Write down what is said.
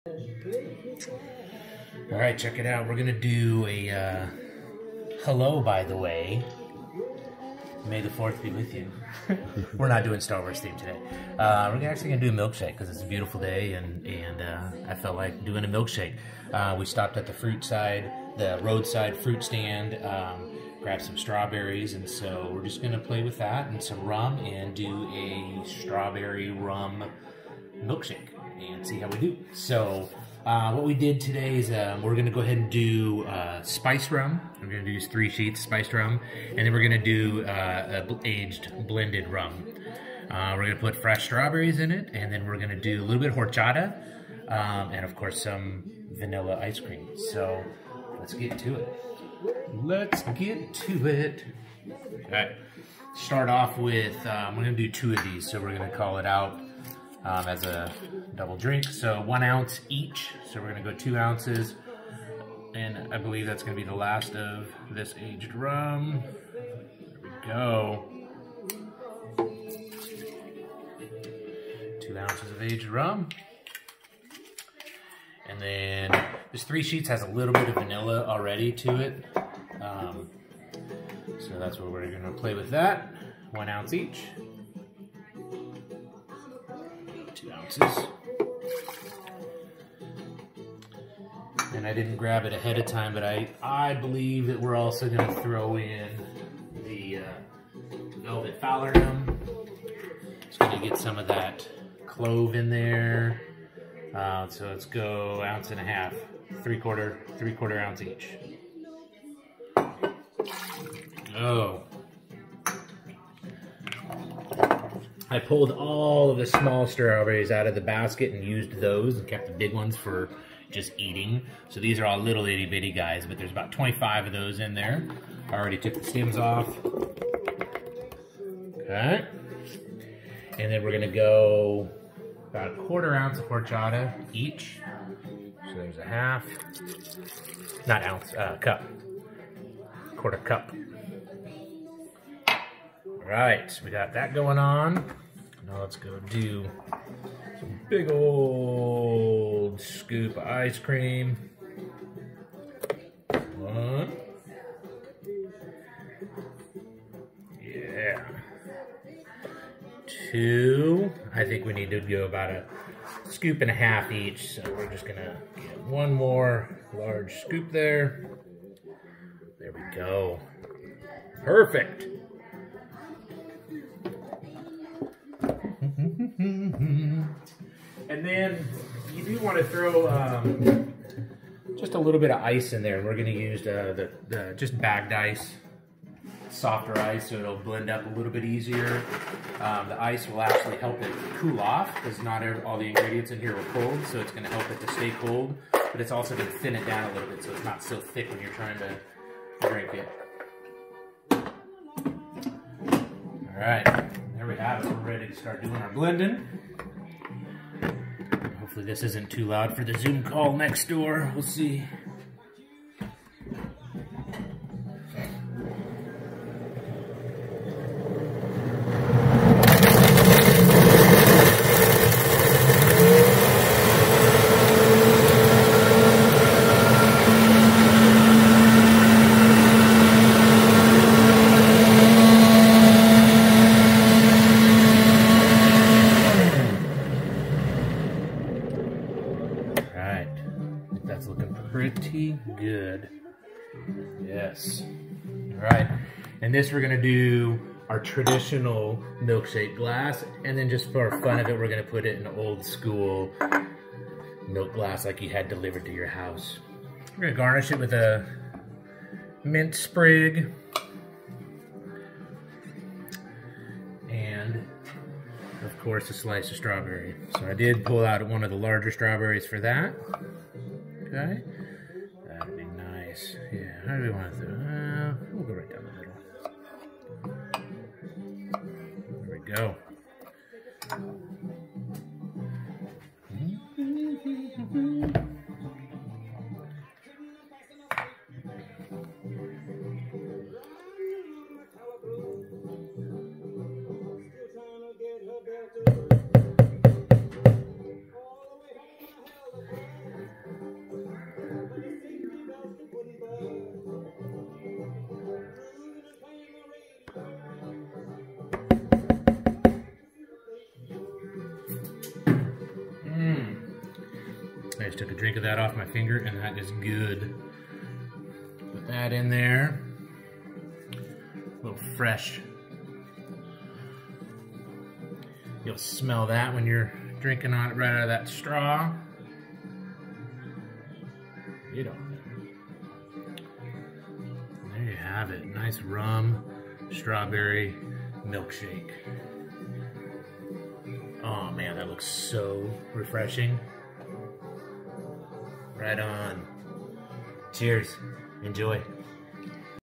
All right, check it out. We're gonna do a hello, by the way. May the 4th be with you. We're not doing Star Wars theme today. We're actually gonna do a milkshake because it's a beautiful day, and I felt like doing a milkshake. We stopped at the roadside fruit stand, grabbed some strawberries, and so we're just gonna play with that and some rum and do a strawberry rum milkshake and see how we do. So what we did today is we're gonna go ahead and do spice rum. We're gonna use 3 sheets spiced rum, and then we're gonna do aged blended rum. We're gonna put fresh strawberries in it, and then we're gonna do a little bit of horchata, and of course some vanilla ice cream. So let's get to it. Let's get to it. All right, start off with, we're gonna do 2 of these, so we're gonna call it out as a double drink. So 1 ounce each. So we're gonna go 2 ounces. And I believe that's gonna be the last of this aged rum. There we go. 2 ounces of aged rum. And then this 3 sheets has a little bit of vanilla already to it. So that's what we're gonna play with that. 1 ounce each. 2 ounces. And I didn't grab it ahead of time, but I believe that we're also going to throw in the Velvet Falernum. It's going to get some of that clove in there. So let's go 1.5 ounces, three-quarter ounce each. Oh. I pulled all of the small strawberries out of the basket and used those and kept the big ones for just eating. So these are all little itty bitty guys, but there's about 25 of those in there. I already took the stems off. Okay. And then we're gonna go about 1/4 ounce of horchata each. So there's a half, not ounce, cup. 1/4 cup. All right, so we got that going on. Now let's go do some big old scoop of ice cream. 1. Yeah. 2. I think we need to go about 1.5 scoops each. So we're just gonna get 1 more large scoop there. There we go. Perfect. And then you do want to throw just a little bit of ice in there. We're going to use the just bagged ice, softer ice, so it'll blend up a little bit easier. The ice will actually help it cool off because not all the ingredients in here are cold, so it's going to help it to stay cold. But it's also going to thin it down a little bit so it's not so thick when you're trying to drink it. All right, there we have it. We're ready to start doing our blending. Hopefully this isn't too loud for the Zoom call next door. We'll see. That's looking pretty good. Yes. All right. And this we're going to do our traditional milkshake glass. And then just for fun of it, we're going to put it in an old school milk glass like you had delivered to your house. We're going to garnish it with a mint sprig. And of course a slice of strawberry. So I did pull out one of the larger strawberries for that. Okay, that'd be nice. Yeah, how do we want to do it? We'll go right down the middle. There we go. just took a drink of that off my finger, and that is good. Put that in there. A little fresh. You'll smell that when you're drinking on it right out of that straw. You know. There you have it. Nice rum, strawberry milkshake. Oh man, that looks so refreshing. Right on. Cheers. Enjoy.